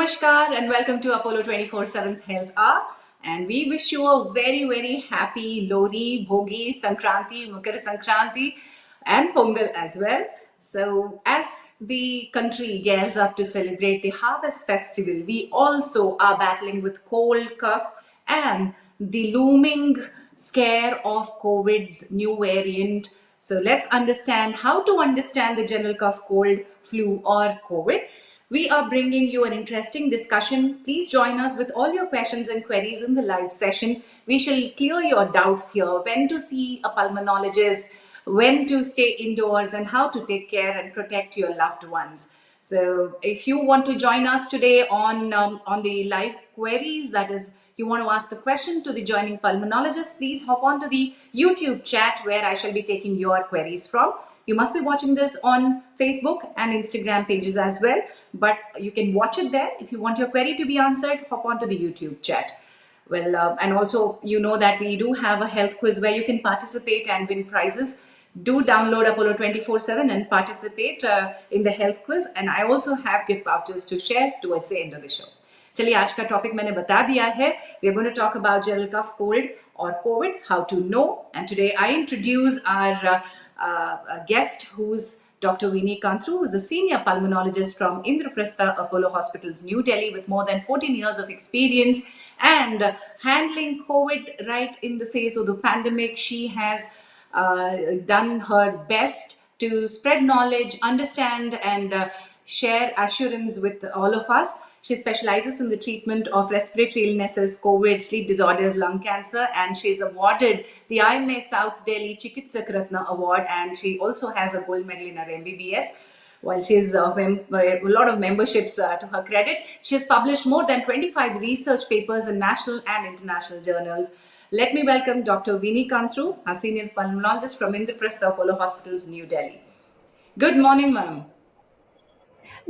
Namaskar and welcome to Apollo 24/7's Health Hour. And we wish you a very happy Lori, Bhogi, Sankranti, Makar Sankranti, and Pongal as well. So, as the country gears up to celebrate the harvest festival, we also are battling with cold, cough, and the looming scare of COVID's new variant. So, let's understand how to understand the general cough, cold, flu, or COVID. We are bringing you an interesting discussion. Please join us with all your questions and queries in the live session. We shall clear your doubts here, when to see a pulmonologist, when to stay indoors, and how to take care and protect your loved ones. So, if you want to join us today on the live queries, that is, you want to ask a question to the joining pulmonologist, please hop on to the YouTube chat where I shall be taking your queries from. You must be watching this on Facebook and Instagram pages as well, but you can watch it there. If you want your query to be answered, hop on to the YouTube chat. Well, and also, you know that we do have a health quiz where you can participate and win prizes. Do download Apollo 24/7 and participate in the health quiz. And I also have gift vouchers to share towards the end of the show. चलिए आज का topic मैंने बता दिया है. We are going to talk about general cough, cold, or COVID, how to know. And today I introduce our guest, who's Dr. Viny Kantroo, who's a senior pulmonologist from Indraprastha Apollo Hospitals, New Delhi, with more than 14 years of experience and handling COVID right in the face of the pandemic. She has done her best to spread knowledge, understand, and share assurance with all of us. She specializes in the treatment of respiratory illnesses, COVID, sleep disorders, lung cancer, and she's awarded the IMA South Delhi Chikitsak Ratna Award, and she also has a gold medal in her MBBS. While she's a lot of memberships to her credit, she has published more than 25 research papers in national and international journals. Let me welcome Dr. Viny Kantroo, a senior pulmonologist from Indraprastha Apollo Hospitals, New Delhi. Good morning, ma'am.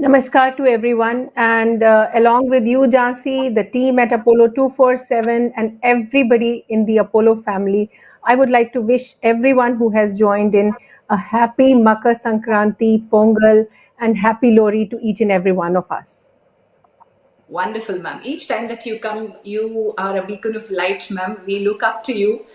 Namaskar to everyone, and along with you, Jhansi, the team at Apollo 24/7, and everybody in the Apollo family, I would like to wish everyone who has joined in a happy Makar Sankranti, Pongal, and happy Lori to each and every one of us. Wonderful, ma'am. Each time that you come, you are a beacon of light, ma'am. We look up to you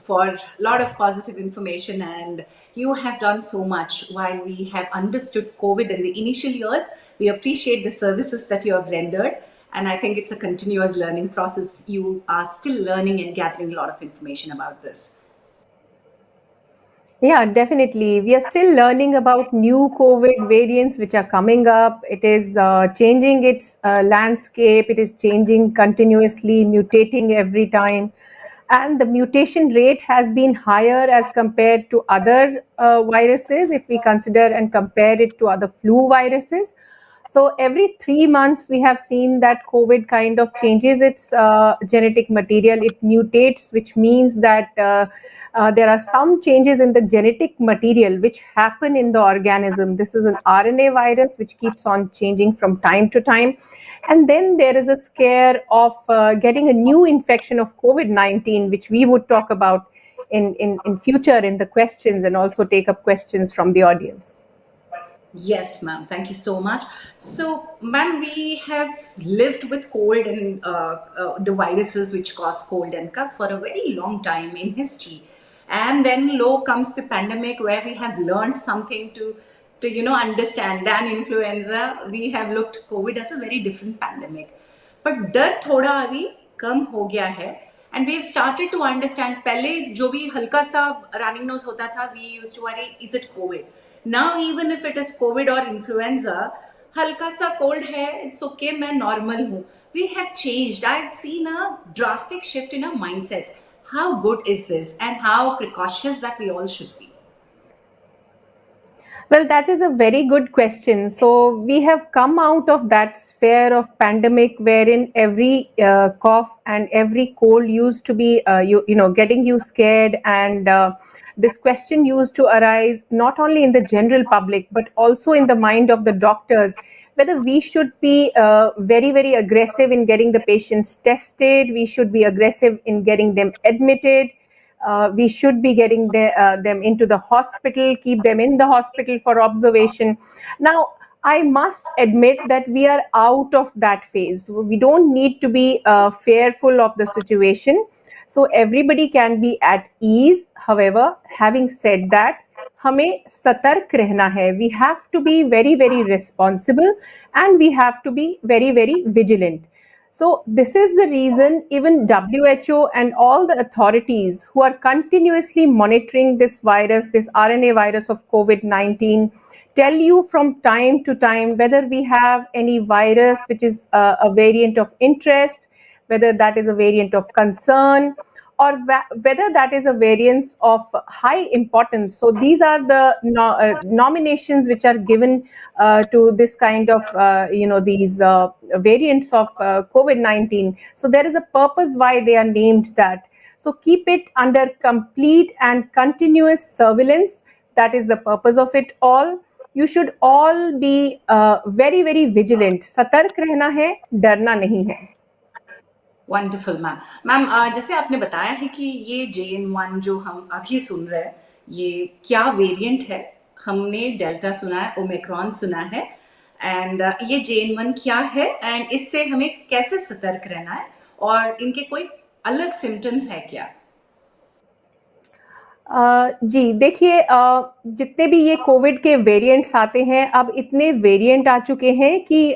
for a lot of positive information, and you have done so much. While we have understood COVID in the initial years, we appreciate the services that you have rendered, and I think it's a continuous learning process. You are still learning and gathering a lot of information about this. Yeah, definitely. We are still learning about new COVID variants which are coming up. It is changing its landscape. It is changing continuously, mutating every time. And the mutation rate has been higher as compared to other viruses if we consider and compare it to other flu viruses. So every 3 months, we have seen that COVID kind of changes its genetic material. It mutates, which means that there are some changes in the genetic material which happen in the organism. This is an RNA virus which keeps on changing from time to time. And then there is a scare of getting a new infection of COVID-19, which we would talk about in future in the questions, and also take up questions from the audience. Yes, ma'am. Thank you so much. So, ma'am, we have lived with cold and the viruses which cause cold and cough for a very long time in history. And then low comes the pandemic, where we have learned something to understand than influenza. We have looked COVID as a very different pandemic. But डर थोड़ा अभी कम हो गया है. And we've started to understand. पहले जो भी हल्का सा running nose होता था, we used to worry, is it COVID? Now, even if it is COVID or influenza, halka sa cold hai, it's okay, मैं normal हूँ. We have changed. I've seen a drastic shift in our mindsets. How good is this, and how precautious that we all should be? Well, that is a very good question. So we have come out of that sphere of pandemic wherein every cough and every cold used to be, getting you scared. And this question used to arise not only in the general public, but also in the mind of the doctors, whether we should be very aggressive in getting the patients tested, we should be aggressive in getting them admitted. We should be getting them into the hospital, keep them in the hospital for observation. Now, I must admit that we are out of that phase. We don't need to be fearful of the situation. So everybody can be at ease. However, having said that, हमें सतर्क रहना है. We have to be very, very responsible, and we have to be very, very vigilant. So this is the reason even WHO and all the authorities who are continuously monitoring this virus, this RNA virus of COVID-19, tell you from time to time whether we have any virus which is a variant of interest, whether that is a variant of concern, or whether that is a variance of high importance. So these are the nominations which are given to this kind of these variants of COVID-19. So there is a purpose why they are named that. So keep it under complete and continuous surveillance. That is the purpose of it all. You should all be very, very vigilant. सतर्क रहना है, डरना नहीं है. Wonderful ma'am. Ma'am, जैसे आपने बताया है कि ये JN1 जो हम अभी सुन रहे हैं, ये क्या वेरिएंट है? हमने डेल्टा सुना है, ओमिक्रॉन सुना है, एंड ये JN1 क्या है, एंड इससे हमें कैसे सतर्क रहना है, और इनके कोई अलग सिम्टम्स है क्या? जी देखिए, जितने भी ये कोविड के वेरिएंट्स आते हैं, अब इतने वेरिएंट आ चुके हैं कि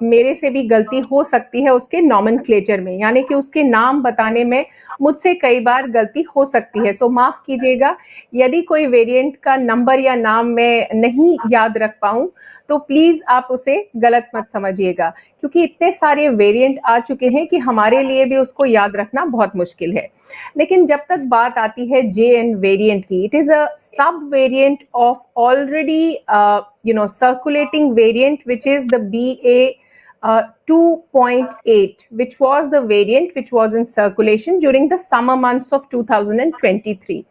मेरे से भी गलती हो सकती है उसके नॉमेनक्लेचर में, यानी कि उसके नाम बताने में मुझसे कई बार गलती हो सकती है. सो माफ़ कीजिएगा यदि कोई वेरिएंट का नंबर या नाम मैं नहीं याद रख पाऊँ, तो प्लीज़ आप उसे गलत मत समझिएगा, क्योंकि इतने सारे वेरिएंट आ चुके हैं कि हमारे लिए भी उसको याद रखना बहुत मुश्किल है. लेकिन जब तक बात आती है JN वेरिएंट की, इट इज अ सब variant of already circulating variant, which is the BA2.8, which was the variant which was in circulation during the summer months of 2023.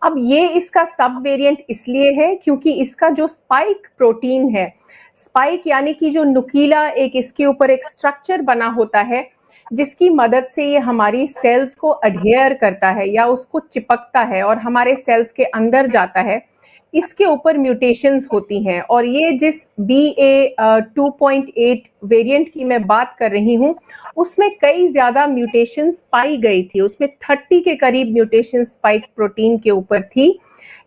अब ये इसका सब वेरिएंट इसलिए है क्योंकि इसका जो स्पाइक प्रोटीन है, स्पाइक यानी कि जो नुकीला एक इसके ऊपर एक स्ट्रक्चर बना होता है जिसकी मदद से ये हमारी सेल्स को अडहेयर करता है या उसको चिपकता है और हमारे सेल्स के अंदर जाता है, इसके ऊपर म्यूटेशंस होती हैं. और ये जिस BA2.8 वेरिएंट की मैं बात कर रही हूँ, उसमें कई ज़्यादा म्यूटेशंस पाई गई थी. उसमें 30 के करीब म्यूटेशन स्पाइक प्रोटीन के ऊपर थी,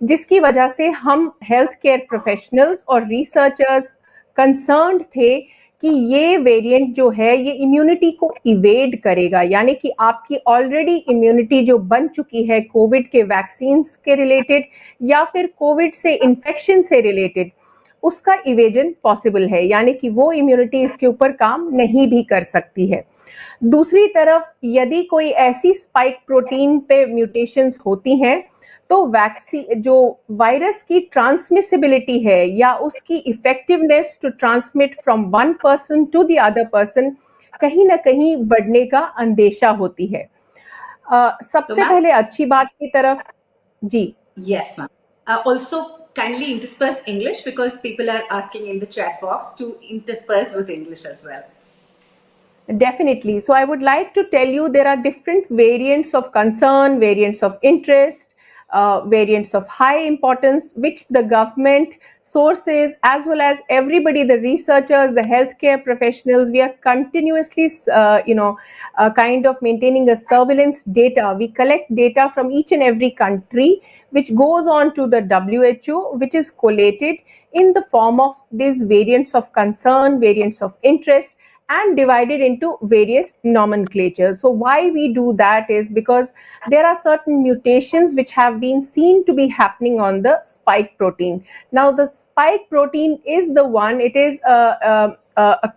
जिसकी वजह से हम हेल्थ केयर प्रोफेशनल्स और रिसर्चर्स कंसर्न्ड थे कि ये वेरिएंट जो है ये इम्यूनिटी को इवेड करेगा, यानी कि आपकी ऑलरेडी इम्यूनिटी जो बन चुकी है कोविड के वैक्सीन के रिलेटेड या फिर कोविड से इन्फेक्शन से रिलेटेड, उसका इवेजन पॉसिबल है, यानी कि वो इम्यूनिटी इसके ऊपर काम नहीं भी कर सकती है. दूसरी तरफ यदि कोई ऐसी स्पाइक प्रोटीन पे म्यूटेशंस होती हैं, तो वैक्सीन जो वायरस की ट्रांसमिसिबिलिटी है या उसकी effectiveness to transmit from one person to the other person कहीं ना कहीं बढ़ने का अंदेशा होती है. सबसे पहले अच्छी बात की तरफ. जी yes ma'am. Also kindly intersperse English because people are asking in the chat box to intersperse with English as well. Definitely. So I would like to tell you there are different variants of concern, variants of interest, variants of high importance, which the government sources as well as everybody, the researchers, the healthcare professionals, we are continuously, kind of maintaining a surveillance data. We collect data from each and every country, which goes on to the WHO, which is collated in the form of these variants of concern, variants of interest, and divided into various nomenclatures. So why we do that is because there are certain mutations which have been seen to be happening on the spike protein. Now the spike protein is the one, it is a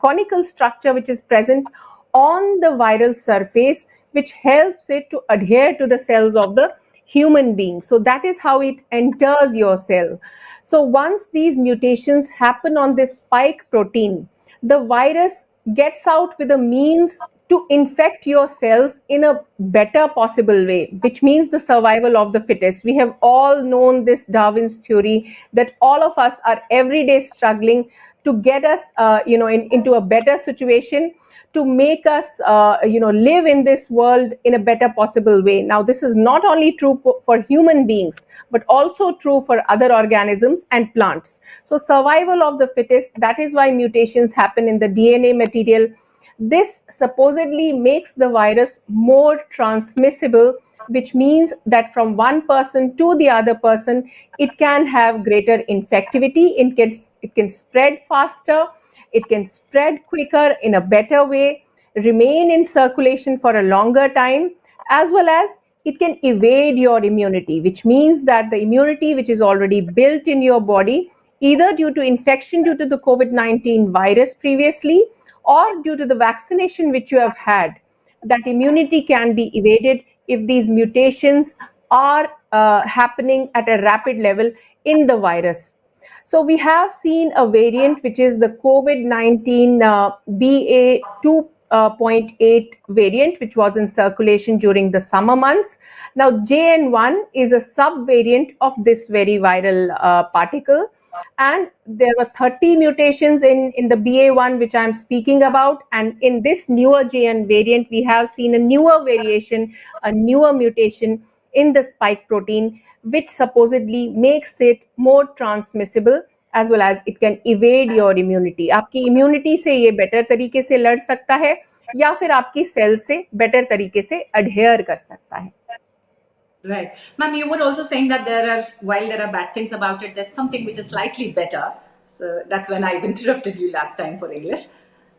conical structure which is present on the viral surface, which helps it to adhere to the cells of the human being. So that is how it enters your cell. So once these mutations happen on this spike protein, the virus gets out with a means to infect your cells in a better possible way, which means the survival of the fittest. We have all known this Darwin's theory that all of us are every day struggling to get us into a better situation, to make us live in this world in a better possible way. Now this is not only true for human beings, but also true for other organisms and plants. So survival of the fittest, that is why mutations happen in the DNA material. This supposedly makes the virus more transmissible, which means that from one person to the other person, it can have greater infectivity, it can spread faster, it can spread quicker in a better way, remain in circulation for a longer time, as well as it can evade your immunity, which means that the immunity which is already built in your body, either due to infection due to the COVID-19 virus previously, or due to the vaccination which you have had, that immunity can be evaded if these mutations are happening at a rapid level in the virus. So we have seen a variant which is the COVID-19 BA2.8 variant, which was in circulation during the summer months. Now JN1 is a subvariant of this very viral particle, and there were 30 mutations in the BA1 which I'm speaking about, and in this newer JN variant we have seen a newer variation, a newer mutation in the spike protein, which supposedly makes it more transmissible, as well as it can evade your immunity. आपकी immunity से ये better तरीके से लड़ सकता है, या फिर आपकी सेल से better तरीके से adhere कर सकता है. Right. Ma'am, you were also saying that while there are bad things about it, there's something which is slightly better. So that's when I've interrupted you last time for English.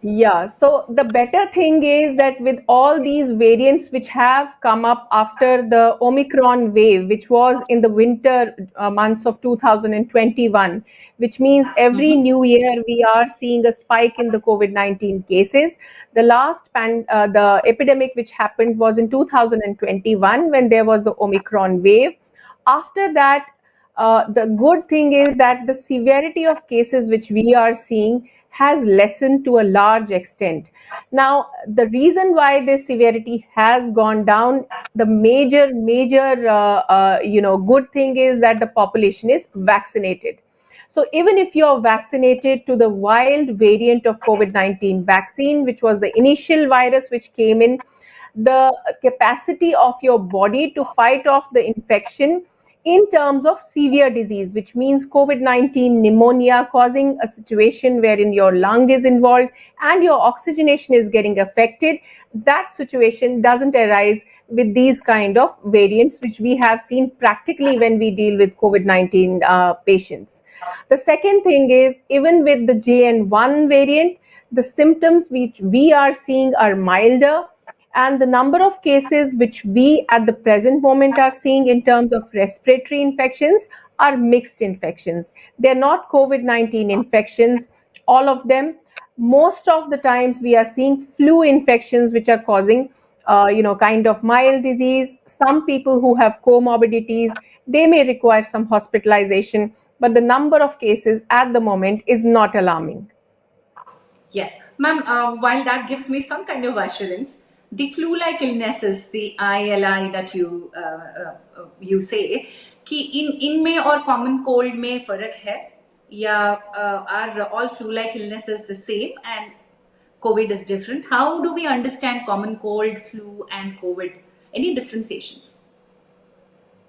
Yeah, so the better thing is that with all these variants which have come up after the Omicron wave, which was in the winter months of 2021, which means every new year we are seeing a spike in the COVID-19 cases. The the epidemic which happened was in 2021 when there was the Omicron wave. After that, the good thing is that the severity of cases which we are seeing has lessened to a large extent. Now, the reason why this severity has gone down, the major good thing is that the population is vaccinated. So even if you're vaccinated to the wild variant of COVID-19 vaccine, which was the initial virus which came in, the capacity of your body to fight off the infection in terms of severe disease, which means COVID-19 pneumonia, causing a situation wherein your lung is involved and your oxygenation is getting affected, that situation doesn't arise with these kind of variants, which we have seen practically when we deal with COVID-19 patients. The second thing is, even with the JN1 variant, the symptoms which we are seeing are milder, and the number of cases which we at the present moment are seeing in terms of respiratory infections are mixed infections. They're not COVID-19 infections, all of them. Most of the times we are seeing flu infections which are causing kind of mild disease. Some people who have comorbidities, they may require some hospitalization, but the number of cases at the moment is not alarming. Yes, ma'am. While that gives me some kind of assurance, the flu-like illnesses, the ILI that you say, कि इनमें और common cold में फर्क है, या are all flu-like illnesses the same and COVID is different? How do we understand common cold, flu, and COVID? Any differentiations?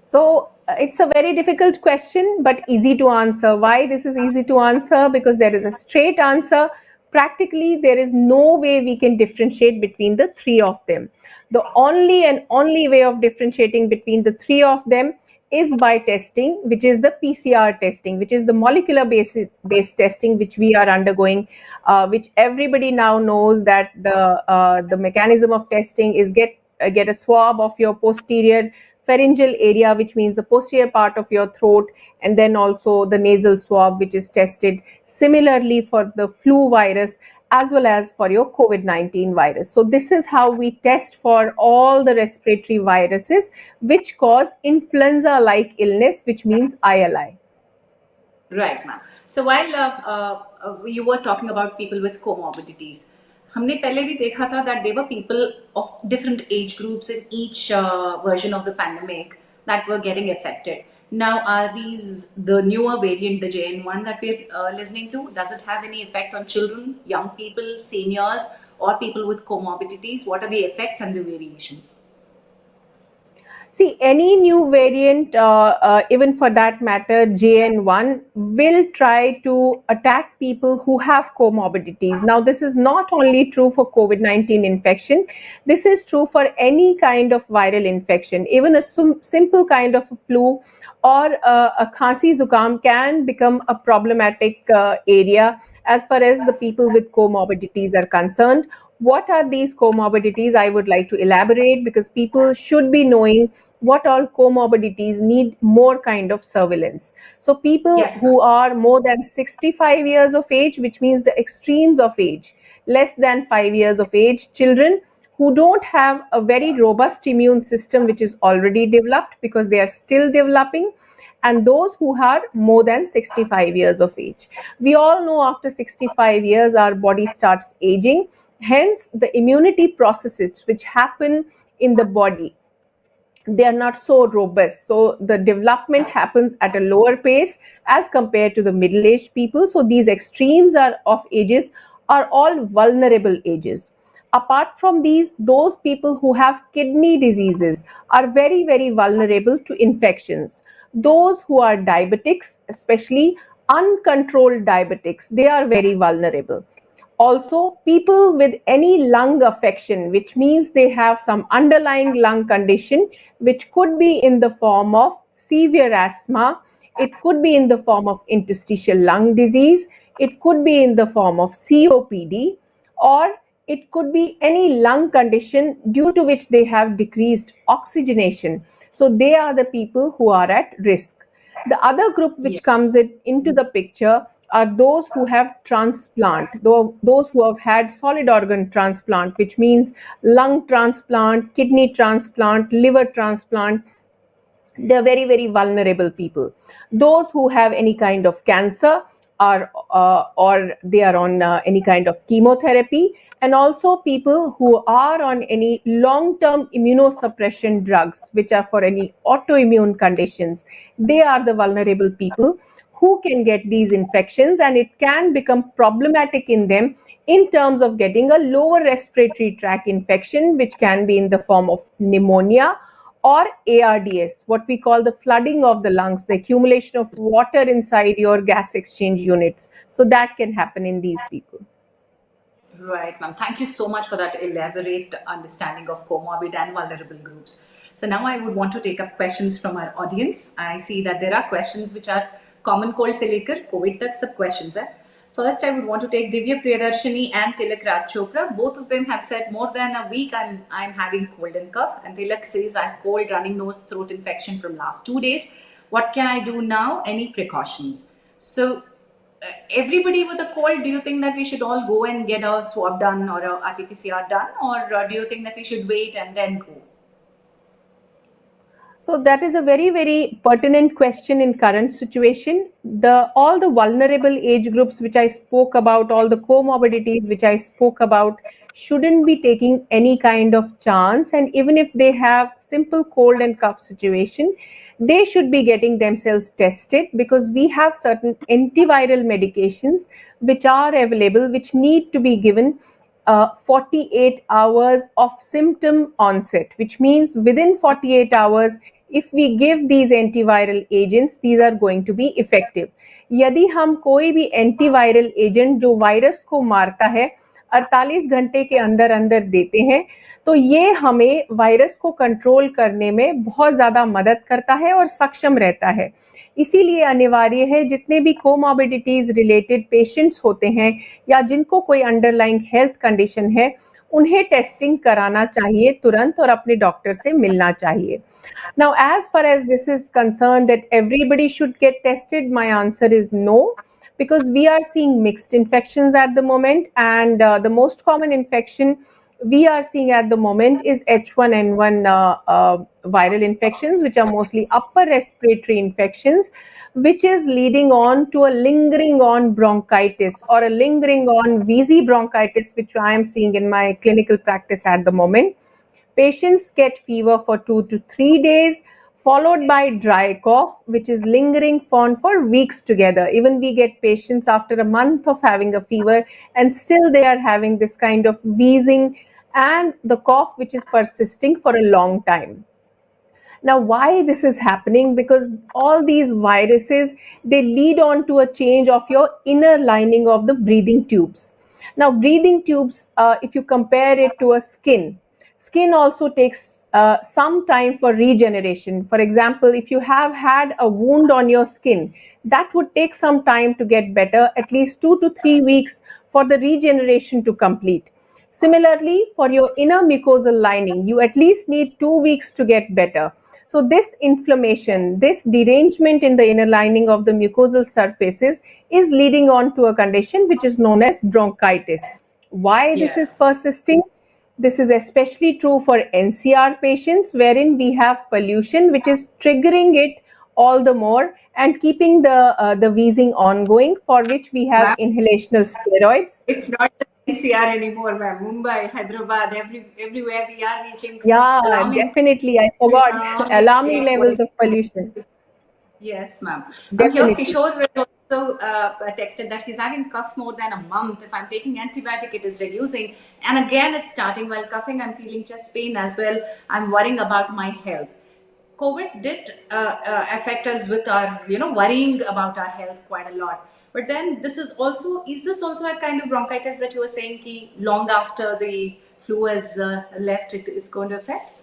So it's a very difficult question, but easy to answer. Why this is easy to answer? Because there is a straight answer. Practically, there is no way we can differentiate between the three of them. The only and only way of differentiating between the three of them is by testing, which is the PCR testing, which is the molecular based testing which we are undergoing, which everybody now knows that the mechanism of testing is get a swab of your posterior pharyngeal area, which means the posterior part of your throat, and then also the nasal swab, which is tested similarly for the flu virus as well as for your COVID-19 virus. So this is how we test for all the respiratory viruses which cause influenza-like illness, which means ILI. Right, ma'am. So while you were talking about people with comorbidities, हमने पहले भी देखा था that there were people of different age groups in each version of the pandemic that were getting affected. Now, are these the newer variant, the JN1 that we're listening to? Does it have any effect on children, young people, seniors, or people with comorbidities? What are the effects and the variations? See, any new variant, even for that matter, JN1, will try to attack people who have comorbidities. Now, this is not only true for COVID-19 infection, this is true for any kind of viral infection. Even a simple kind of a flu or a Khansi Zukam can become a problematic area as far as the people with comorbidities are concerned. What are these comorbidities? I would like to elaborate, because people should be knowing what all comorbidities need more kind of surveillance. So people Yes, ma'am. who are more than 65 years of age, which means the extremes of age, less than 5 years of age, children who don't have a very robust immune system which is already developed because they are still developing, and those who are more than 65 years of age. We all know after 65 years our body starts aging, hence the immunity processes which happen in the body, they are not so robust, so the development happens at a lower pace as compared to the middle aged people. So these extremes are of ages are all vulnerable ages. Apart from these, those people who have kidney diseases are very vulnerable to infections. Those who are diabetics, especially uncontrolled diabetics, they are very vulnerable. Also, people with any lung affection, which means they have some underlying lung condition, which could be in the form of severe asthma, it could be in the form of interstitial lung disease, it could be in the form of COPD, or it could be any lung condition due to which they have decreased oxygenation. So, they are the people who are at risk. The other group Yeah. which comes into the picture are those who have transplant, those who have had solid organ transplant, which means lung transplant, kidney transplant, liver transplant. They're very vulnerable people. Those who have any kind of cancer are or they are on any kind of chemotherapy, and also people who are on any long term immunosuppression drugs which are for any autoimmune conditions, they are the vulnerable people who can get these infections, and it can become problematic in them in terms of getting a lower respiratory tract infection, which can be in the form of pneumonia or ARDS, what we call the flooding of the lungs, the accumulation of water inside your gas exchange units. So that can happen in these people. Right, ma'am. Thank you so much for that elaborate understanding of comorbid and vulnerable groups. So now I would want to take up questions from our audience. I see that there are questions which are common cold से लेकर COVID तक सब questions है. First, I would want to take Divya Priyadarshini and Tilak Raj Chopra. Both of them have said more than a week I'm having cold and cough. And Tilak says I have cold, running nose, throat infection from last 2 days. What can I do now? Any precautions? So everybody with a cold, do you think that we should all go and get a swab done or a RT-PCR done, or do you think that we should wait and then go? So that is a very pertinent question in current situation. The all the vulnerable age groups which I spoke about, all the comorbidities which I spoke about, shouldn't be taking any kind of chance. And even if they have simple cold and cough situation, they should be getting themselves tested, because we have certain antiviral medications which are available, which need to be given 48 hours of symptom onset, which means within 48 hours, if we give these antiviral agents, these are going to be effective. यदि हम कोई भी antiviral agent जो virus को मारता है 48 घंटे के अंदर अंदर देते हैं, तो ये हमें वायरस को कंट्रोल करने में बहुत ज़्यादा मदद करता है और सक्षम रहता है। इसीलिए अनिवार्य है, जितने भी कोमॉर्बिडिटीज रिलेटेड पेशेंट्स होते हैं या जिनको कोई अंडरलाइंग हेल्थ कंडीशन है, उन्हें टेस्टिंग कराना चाहिए तुरंत और अपने डॉक्टर से मिलना चाहिए। Now, as far as this is concerned, that everybody should get tested, my answer is no, because we are seeing mixed infections at the moment, and the most common infection we are seeing at the moment is H1N1 viral infections, which are mostly upper respiratory infections, which is leading on to a lingering on bronchitis or a lingering on wheezy bronchitis, which I am seeing in my clinical practice at the moment. Patients get fever for 2 to 3 days, followed by dry cough, which is lingering for weeks together. Even we get patients after a month of having a fever, and still they are having this kind of wheezing and the cough, which is persisting for a long time. Now, why this is happening? Because all these viruses, they lead on to a change of your inner lining of the breathing tubes. Now, breathing tubes, if you compare it to a skin also takes some time for regeneration. For example, if you have had a wound on your skin, that would take some time to get better, at least 2 to 3 weeks for the regeneration to complete. Similarly, for your inner mucosal lining, you at least need 2 weeks to get better. So, this inflammation, this derangement in the inner lining of the mucosal surfaces is leading on to a condition which is known as bronchitis. Why this Yeah. is persisting? This is especially true for NCR patients, wherein we have pollution which is triggering it all the more and keeping the wheezing ongoing, for which we have Ma'am, inhalational steroids. it's not just NCR anymore, ma'am. Mumbai, Hyderabad, everywhere we are reaching Yeah, alarming, definitely. I forgot. alarming Alarming air levels quality. of pollution. Yes, ma'am. Here Definitely. Kishore has also texted that he's having cough more than a month. If I'm taking antibiotic, it is reducing, and again it's starting. While coughing, I'm feeling chest pain as well. I'm worrying about my health. COVID did affect us with our, worrying about our health quite a lot. But then is this also a kind of bronchitis that you were saying ki long after the flu has left, it is going to affect?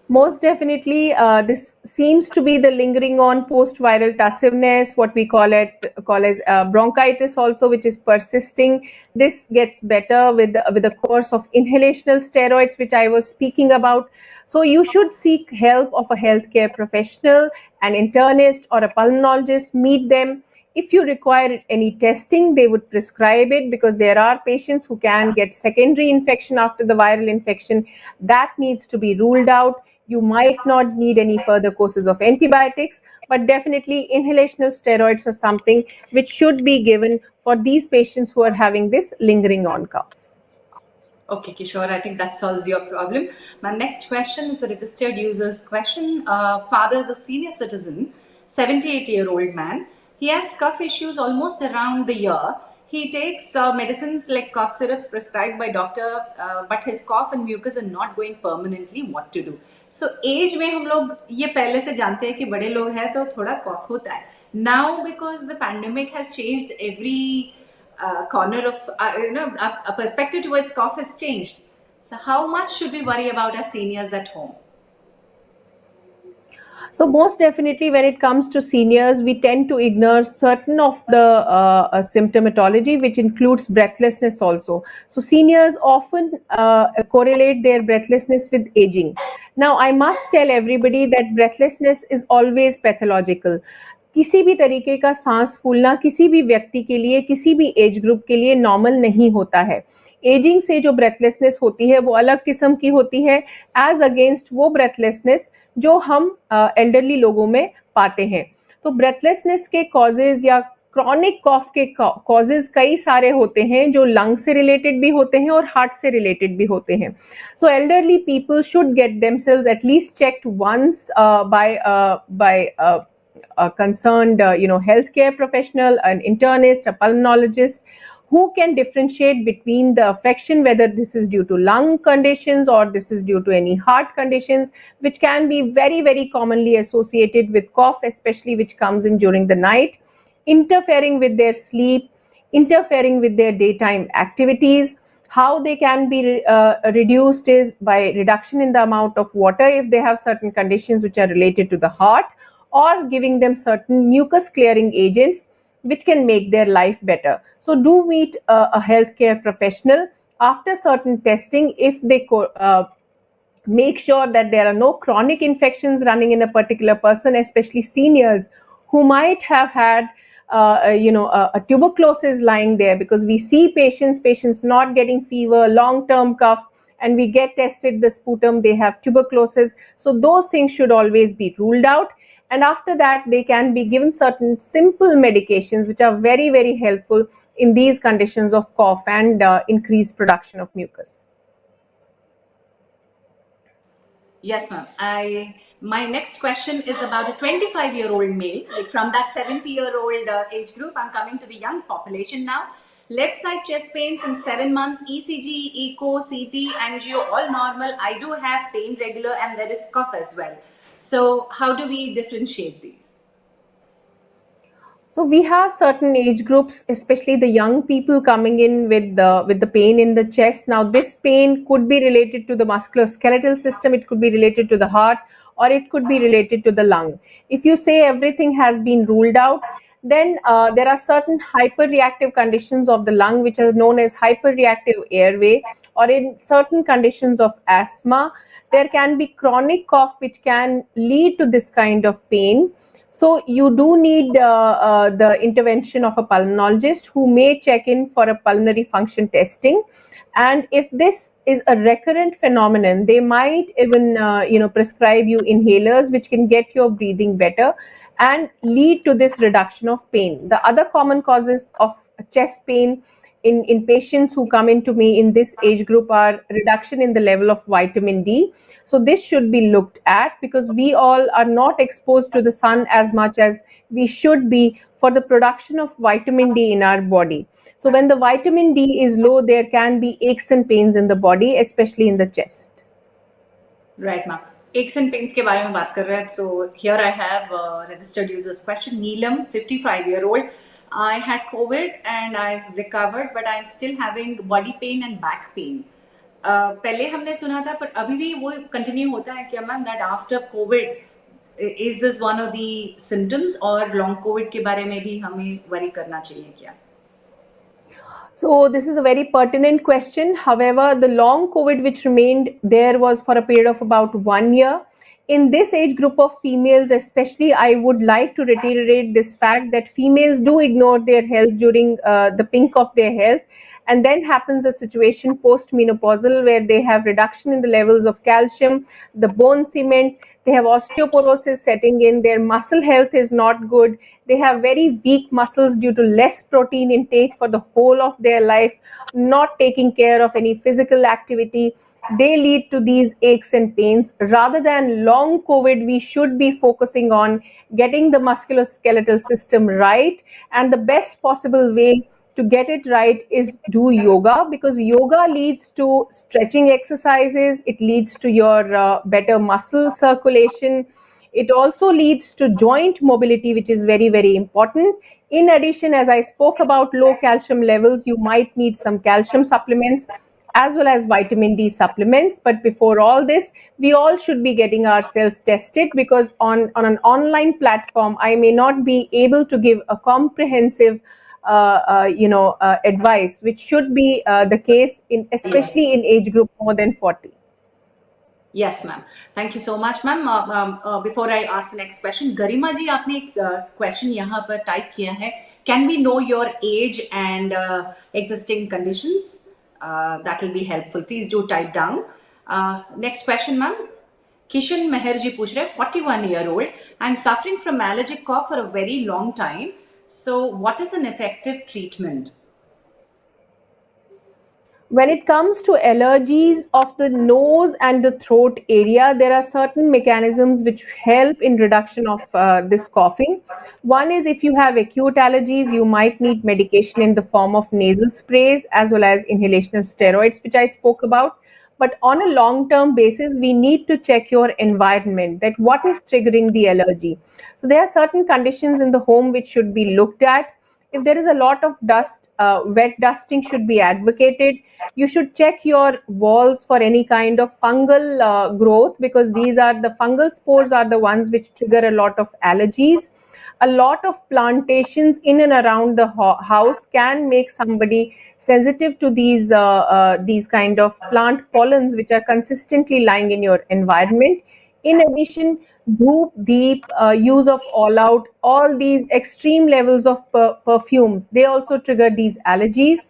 Most definitely, this seems to be the lingering on post-viral tussiveness, what we call as bronchitis, also, which is persisting. This gets better with the course of inhalational steroids, which I was speaking about. So you should seek help of a healthcare professional, an internist, or a pulmonologist. Meet them. If you require any testing, they would prescribe it, because there are patients who can get secondary infection after the viral infection. That needs to be ruled out. You might not need any further courses of antibiotics, but definitely inhalational steroids are something which should be given for these patients who are having this lingering on cough. Okay, Kishore, I think that solves your problem. My next question is the registered user's question. Father is a senior citizen, 78-year-old man. He has cough issues almost around the year. He takes medicines like cough syrups prescribed by doctor, but his cough and mucus are not going permanently. What to do? So age में हम लोग ये पहले से जानते हैं कि बड़े लोग हैं तो थोड़ा cough होता है. Now because the pandemic has changed every corner of a perspective towards cough has changed. So how much should we worry about our seniors at home? So most definitely, when it comes to seniors, we tend to ignore certain of the symptomatology, which includes breathlessness also. So seniors often correlate their breathlessness with aging. Now, I must tell everybody that breathlessness is always pathological. किसी भी तरीके का सांस फूलना किसी भी व्यक्ति के लिए, किसी भी एज ग्रुप के लिए नॉर्मल नहीं होता है. एजिंग से जो ब्रेथलेसनेस होती है वो अलग किस्म की होती है, एज अगेंस्ट वो ब्रेथलेसनेस जो हम एल्डरली लोगों में पाते हैं. तो ब्रेथलेसनेस के कॉजेज या क्रॉनिक कॉफ के कॉजेज कई सारे होते हैं, जो लंग से रिलेटेड भी होते हैं और हार्ट से रिलेटेड भी होते हैं. So elderly people should get themselves at least checked once by a concerned healthcare professional, an internist, a pulmonologist, who can differentiate between the affection, whether this is due to lung conditions or this is due to any heart conditions, which can be very, very commonly associated with cough, especially which comes in during the night, interfering with their sleep, interfering with their daytime activities. How they can be reduced is by reduction in the amount of water if they have certain conditions which are related to the heart, or giving them certain mucus clearing agents which can make their life better. So do meet a healthcare professional after certain testing if they make sure that there are no chronic infections running in a particular person, especially seniors who might have had a tuberculosis lying there, because we see patients not getting fever, long term cough, and we get tested the sputum, they have tuberculosis. So those things should always be ruled out, and after that they can be given certain simple medications which are very, very helpful in these conditions of cough and increased production of mucus. Yes, ma'am. I My next question is about a 25-year-old male. Like from that 70-year-old age group, I'm coming to the young population now. Left side chest pains in 7 months, ECG, echo, CT, angio, all normal. I do have pain regular, and there is cough as well. So, how do we differentiate these? So we have certain age groups, especially the young people coming in with the pain in the chest. Now, this pain could be related to the musculoskeletal system, it could be related to the heart, or it could be related to the lung. If you say everything has been ruled out, then there are certain hyperreactive conditions of the lung, which are known as hyperreactive airway, or in certain conditions of asthma, there can be chronic cough, which can lead to this kind of pain. So you do need the intervention of a pulmonologist who may check in for a pulmonary function testing. And if this is a recurrent phenomenon, they might even prescribe you inhalers which can get your breathing better and lead to this reduction of pain. The other common causes of chest pain in patients who come into me in this age group are reduction in the level of vitamin D. So this should be looked at because we all are not exposed to the sun as much as we should be for the production of vitamin D in our body. So when the vitamin D is low, there can be aches and pains in the body, especially in the chest. Right, ma'am. Aches and pains के बारे में बात कर रहे हैं. So here I have registered users question. Neelam, 55-year-old. I had COVID and I've recovered, but I'm still having body pain and back pain. पहले हमने सुना था, पर अभी भी वो कंटिन्यू होता है क्या ma'am? That after COVID is this one of the symptoms, और long COVID के बारे में भी हमें worry करना चाहिए क्या? So this is a very pertinent question. However, the long COVID which remained there was for a period of about 1 year. In this age group of females, especially, I would like to reiterate this fact that females do ignore their health during the pink of their health, and then happens a situation post-menopausal where they have reduction in the levels of calcium, the bone cement, they have osteoporosis setting in, their muscle health is not good, they have very weak muscles due to less protein intake for the whole of their life, not taking care of any physical activity. They lead to these aches and pains. Rather than long COVID, we should be focusing on getting the musculoskeletal system right, and the best possible way to get it right is do yoga, because yoga leads to stretching exercises, it leads to your better muscle circulation, it also leads to joint mobility, which is very, very important. In addition, as I spoke about low calcium levels, you might need some calcium supplements as well as vitamin D supplements. But before all this, we all should be getting ourselves tested, because on an online platform, I may not be able to give a comprehensive advice, which should be the case in Yes. especially in age group more than 40. Yes, ma'am. Thank you so much, ma'am. Before I ask the next question, गरिमा जी आपने एक question यहाँ पर type किया है. Can we know your age and existing conditions? That will be helpful. Please do type down. Next question, ma'am. Kishan Meher ji पूछ रहे हैं, 41-year-old. I'm suffering from allergic cough for a very long time. So, what is an effective treatment? When it comes to allergies of the nose and the throat area, there are certain mechanisms which help in reduction of this coughing. One is, if you have acute allergies, you might need medication in the form of nasal sprays as well as inhalational steroids, which I spoke about. But on a long term basis, we need to check your environment, that what is triggering the allergy. So there are certain conditions in the home which should be looked at. If there is a lot of dust, wet dusting should be advocated. You should check your walls for any kind of fungal growth, because these are the fungal spores are the ones which trigger a lot of allergies. A lot of plantations in and around the house can make somebody sensitive to these kind of plant pollens which are consistently lying in your environment. In addition, dhoop, deep, use of all out, all these extreme levels of perfumes, they also trigger these allergies.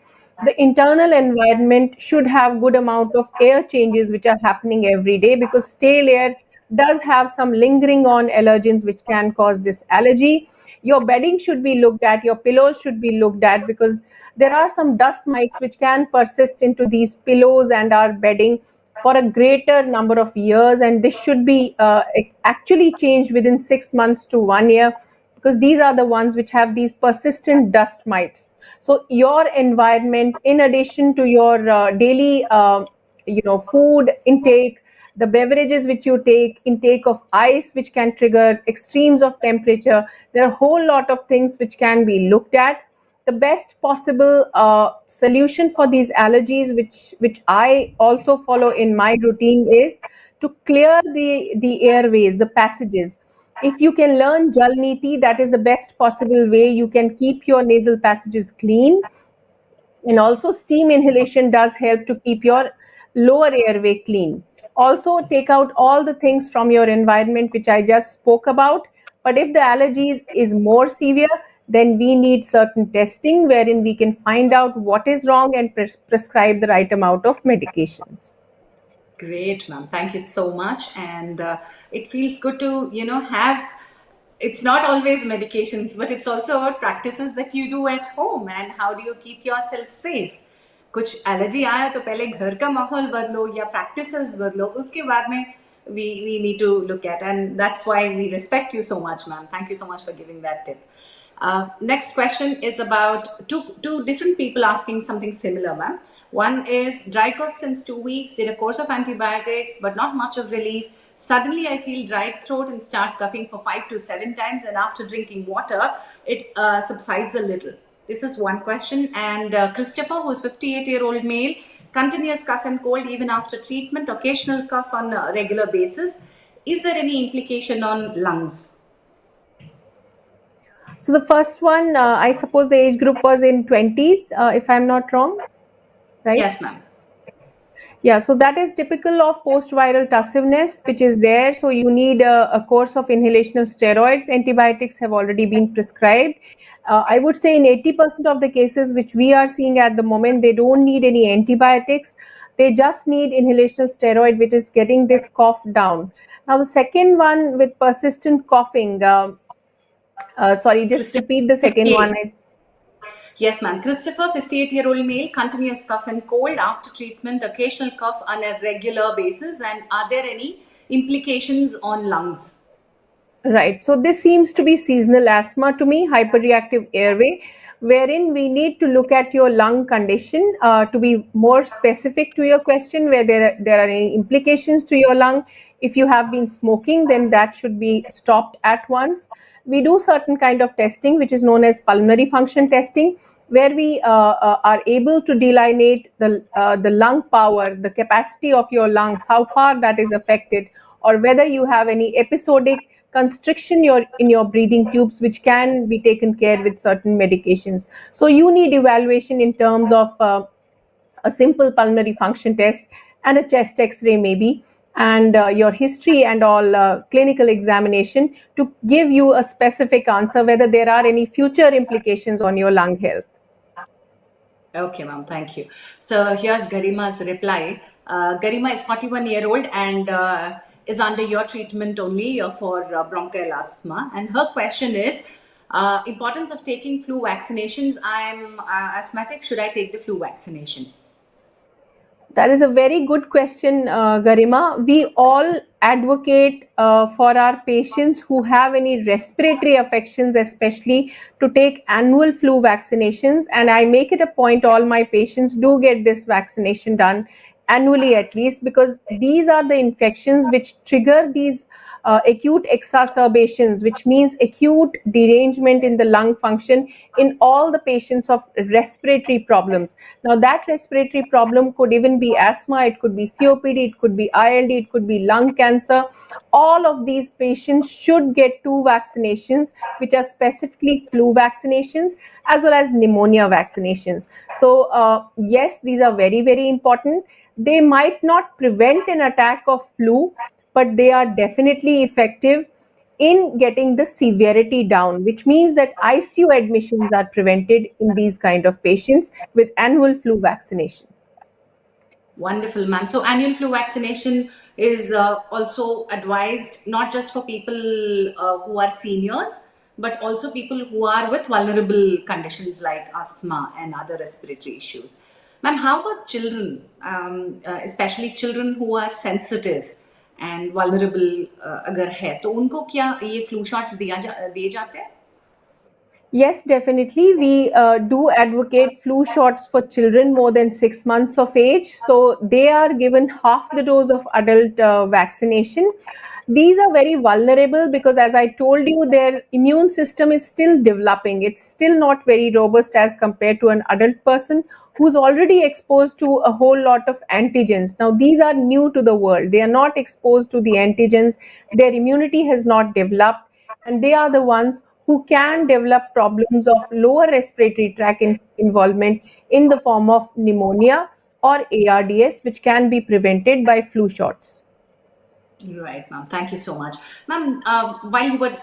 The internal environment should have good amount of air changes which are happening every day, because stale air does have some lingering on allergens which can cause this allergy. Your bedding should be looked at, your pillows should be looked at, because there are some dust mites which can persist into these pillows and our bedding for a greater number of years, and this should be actually changed within 6 months to 1 year, because these are the ones which have these persistent dust mites. So your environment, in addition to your daily food intake, the beverages which you take, intake of ice which can trigger extremes of temperature, there are a whole lot of things which can be looked at. The best possible solution for these allergies, which I also follow in my routine, is to clear the airways, the passages. If you can learn Jal Niti, that is the best possible way you can keep your nasal passages clean. And also steam inhalation does help to keep your lower airway clean. Also take out all the things from your environment which I just spoke about. But if the allergies is more severe, then we need certain testing wherein we can find out what is wrong and prescribe the right amount of medications. Great, ma'am. Thank you so much. And it feels good to, have, it's not always medications, but it's also about practices that you do at home and how do you keep yourself safe. कुछ allergy आया तो पहले घर का माहौल बदलो या practices बदलो, उसके बाद में we need to look at, and that's why we respect you so much, ma'am. Thank you so much for giving that tip. Next question is about two different people asking something similar, ma'am. One is dry cough since 2 weeks, did a course of antibiotics, but not much of relief. Suddenly, I feel dry throat and start coughing for 5 to 7 times, and after drinking water, it subsides a little. This is one question. And Christopher, who's 58-year-old male, continuous cough and cold even after treatment, occasional cough on a regular basis. Is there any implication on lungs? So the first one, I suppose the age group was in 20s, if I'm not wrong, right? Yes, ma'am. Yeah, so that is typical of post-viral tussiveness, which is there. So you need a course of inhalational steroids. Antibiotics have already been prescribed. I would say in 80% of the cases which we are seeing at the moment, they don't need any antibiotics. They just need inhalational steroid, which is getting this cough down. Now, the second one with persistent coughing, sorry, just Christopher, repeat the second one. 58. Yes, ma'am. Christopher, 58-year-old male, continuous cough and cold after treatment, occasional cough on a regular basis. And are there any implications on lungs? Right. So this seems to be seasonal asthma to me, hyperreactive airway, wherein we need to look at your lung condition to be more specific to your question, where there are any implications to your lung. If you have been smoking, then that should be stopped at once. We do certain kind of testing, which is known as pulmonary function testing, where we are able to delineate the lung power, the capacity of your lungs, how far that is affected, or whether you have any episodic constriction in your breathing tubes, which can be taken care with certain medications. So you need evaluation in terms of a simple pulmonary function test and a chest x-ray maybe, and your history and all clinical examination to give you a specific answer whether there are any future implications on your lung health. Okay, ma'am. Thank you. So here's Garima's reply. Garima is 41-year-old and is under your treatment only for bronchial asthma. And her question is, importance of taking flu vaccinations. I'm asthmatic. Should I take the flu vaccination? That is a very good question, Garima. We all advocate for our patients who have any respiratory affections, especially to take annual flu vaccinations. And I make it a point all my patients do get this vaccination done annually at least, because these are the infections which trigger these acute exacerbations, which means acute derangement in the lung function in all the patients of respiratory problems. Now, that respiratory problem could even be asthma, it could be COPD, it could be ILD, it could be lung cancer. All of these patients should get two vaccinations, which are specifically flu vaccinations as well as pneumonia vaccinations. So, yes, these are very, very important. They might not prevent an attack of flu, but they are definitely effective in getting the severity down, which means that ICU admissions are prevented in these kind of patients with annual flu vaccination. Wonderful, ma'am. So annual flu vaccination is also advised not just for people who are seniors, but also people who are with vulnerable conditions like asthma and other respiratory issues. Ma'am, how about children, especially children who are sensitive and vulnerable, अगर है तो उनको क्या ये flu shots दिए जाते हैं? Yes, definitely. We do advocate flu shots for children more than 6 months of age. So they are given half the dose of adult vaccination. These are very vulnerable because, as I told you, their immune system is still developing. It's still not very robust as compared to an adult person who's already exposed to a whole lot of antigens. Now, these are new to the world. They are not exposed to the antigens. Their immunity has not developed, and they are the ones who can develop problems of lower respiratory tract involvement in the form of pneumonia or ARDS, which can be prevented by flu shots. Right, ma'am. Thank you so much. Ma'am, while you were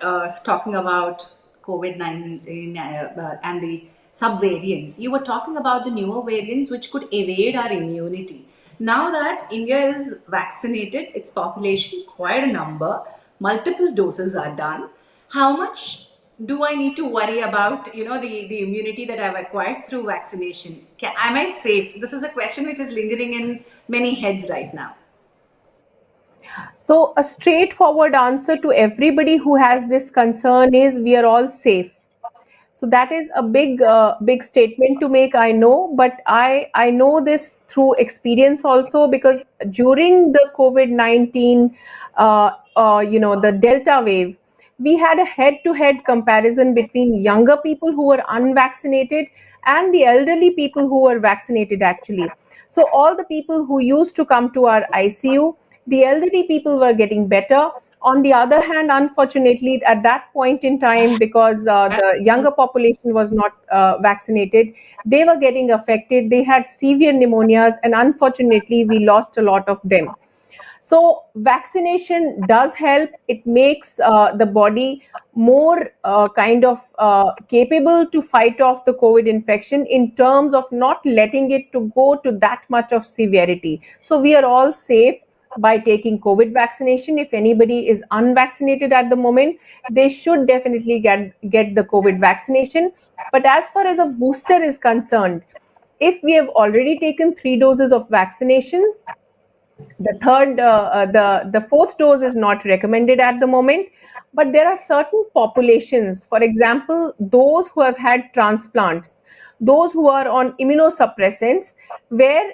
talking about COVID-19 and the subvariants, you were talking about the newer variants which could evade our immunity. Now that India is vaccinated, its population, quite a number, multiple doses are done. How much do I need to worry about, the immunity that I've acquired through vaccination? Am I safe? This is a question which is lingering in many heads right now. So, a straightforward answer to everybody who has this concern is we are all safe. So that is a big statement to make, I know, but I know this through experience also, because during the COVID-19, the Delta wave, we had a head-to-head comparison between younger people who were unvaccinated and the elderly people who were vaccinated actually. So all the people who used to come to our ICU, the elderly people were getting better. On the other hand, unfortunately, at that point in time, because the younger population was not vaccinated, they were getting affected. They had severe pneumonias, and unfortunately, we lost a lot of them. So vaccination does help. It makes the body more kind of capable to fight off the COVID infection in terms of not letting it to go to that much of severity. So we are all safe by taking COVID vaccination. If anybody is unvaccinated at the moment, they should definitely get the COVID vaccination. But as far as a booster is concerned, if we have already taken 3 doses of vaccinations, the fourth dose is not recommended at the moment, but there are certain populations, for example, those who have had transplants, those who are on immunosuppressants, where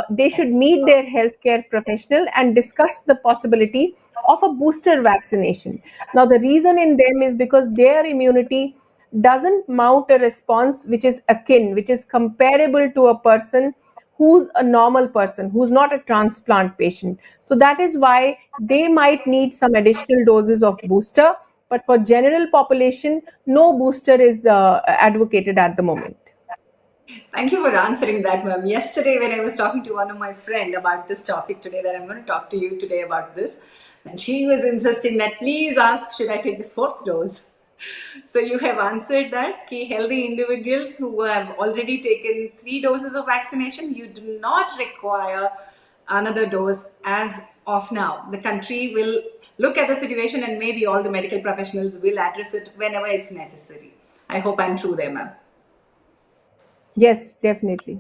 they should meet their healthcare professional and discuss the possibility of a booster vaccination. Now, the reason in them is because their immunity doesn't mount a response which is akin, which is comparable to a person who's a normal person, who's not a transplant patient. So that is why they might need some additional doses of booster. But for general population, no booster is advocated at the moment. Thank you for answering that, ma'am. Yesterday, when I was talking to one of my friend about this topic today, that I'm going to talk to you today about this, and she was insisting that please ask, should I take the fourth dose? So you have answered that. Key healthy individuals who have already taken 3 doses of vaccination, you do not require another dose as of now. The country will look at the situation, and maybe all the medical professionals will address it whenever it's necessary. I hope I'm true there, ma'am. Yes, definitely.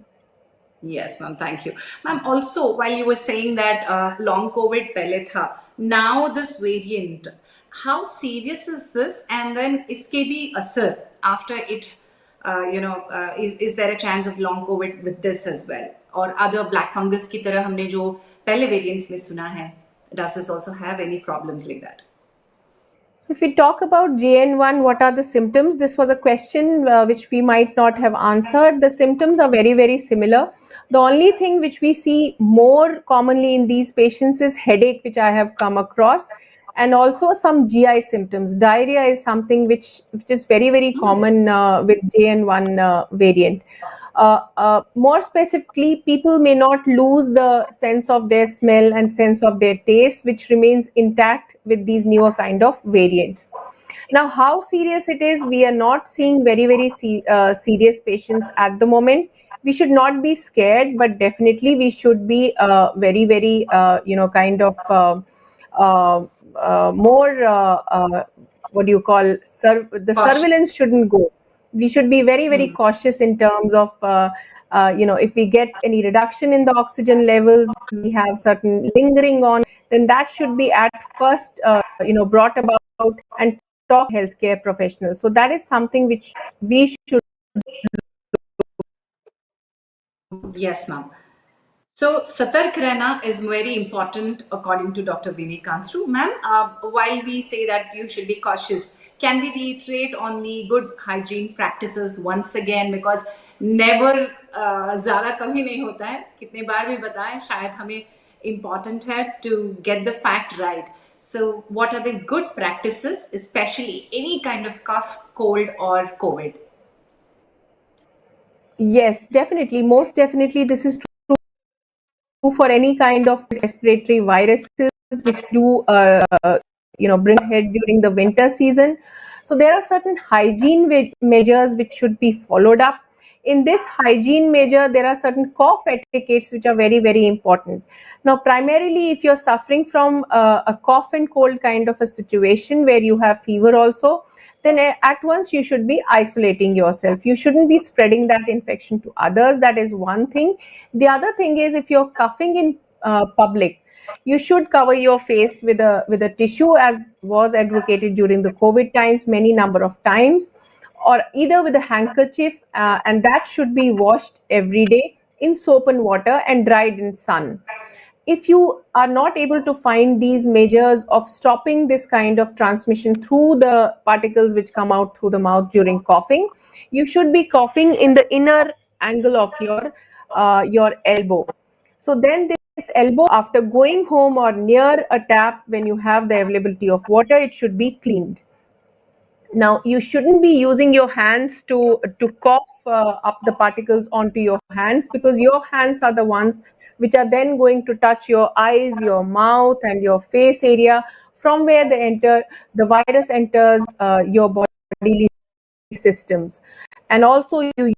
Yes, ma'am. Thank you, ma'am. Also, while you were saying that long COVID pehle tha, now this variant, how serious is this? And then iske bhi asar after it, is there a chance of long COVID with this as well, or other black fungus की तरह हमने जो पहले variants में सुना है? Does this also have any problems like that? So if we talk about JN1, what are the symptoms? This was a question which we might not have answered. The symptoms are very, very similar. The only thing which we see more commonly in these patients is headache, which I have come across, and also some GI symptoms. Diarrhea is something which is very, very common with JN1 variant. More specifically, people may not lose the sense of their smell and sense of their taste, which remains intact with these newer kind of variants. Now, how serious it is, we are not seeing very, very serious patients at the moment. We should not be scared, but definitely we should be very, very, kind of uh, more, what do you call, the Caution. surveillance shouldn't go. we should be very, very Hmm. cautious in terms of if we get any reduction in the oxygen levels, we have certain lingering on, then that should be at first brought about and talk to healthcare professionals. So that is something which we should. Yes, ma'am. So, satark rehna is very important according to Dr. Viny Kantroo. Ma'am, while we say that you should be cautious, can we reiterate on the good hygiene practices once again? Because never ज़्यादा कभी नहीं होता है. कितने बार भी बताएं, शायद हमें important है to get the fact right. So, what are the good practices, especially any kind of cough, cold, or COVID? Yes, definitely, most definitely, this is true for any kind of respiratory viruses which do bring ahead during the winter season. So there are certain hygiene measures which should be followed up. In this hygiene measure, there are certain cough etiquettes which are very, very important. Now, primarily, if you're suffering from a cough and cold kind of a situation where you have fever also, then at once you should be isolating yourself. You shouldn't be spreading that infection to others. That is one thing. The other thing is, if you're coughing in public, you should cover your face with a tissue, as was advocated during the COVID times, many number of times, or either with a handkerchief, and that should be washed every day in soap and water and dried in sun. If you are not able to find these measures of stopping this kind of transmission through the particles which come out through the mouth during coughing, you should be coughing in the inner angle of your elbow. So then this elbow, after going home or near a tap, when you have the availability of water, it should be cleaned. Now, you shouldn't be using your hands to cough up the particles onto your hands, because your hands are the ones which are then going to touch your eyes, your mouth, and your face area, from where the virus enters your bodily systems. And also, you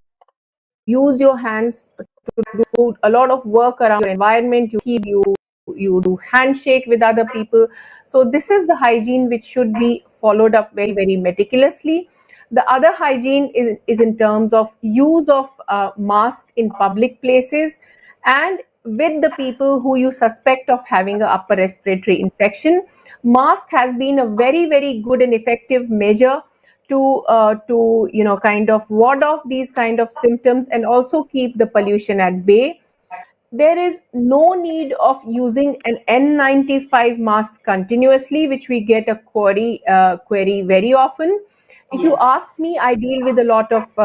use your hands to do a lot of work around your environment. You do handshake with other people. So this is the hygiene which should be followed up very, very meticulously. The other hygiene is in terms of use of mask in public places, and with the people who you suspect of having a upper respiratory infection. Mask has been a very, very good and effective measure to kind of ward off these kind of symptoms and also keep the pollution at bay. There is no need of using an N95 mask continuously, which we get a query very often. If you Yes. ask me, I deal with a lot of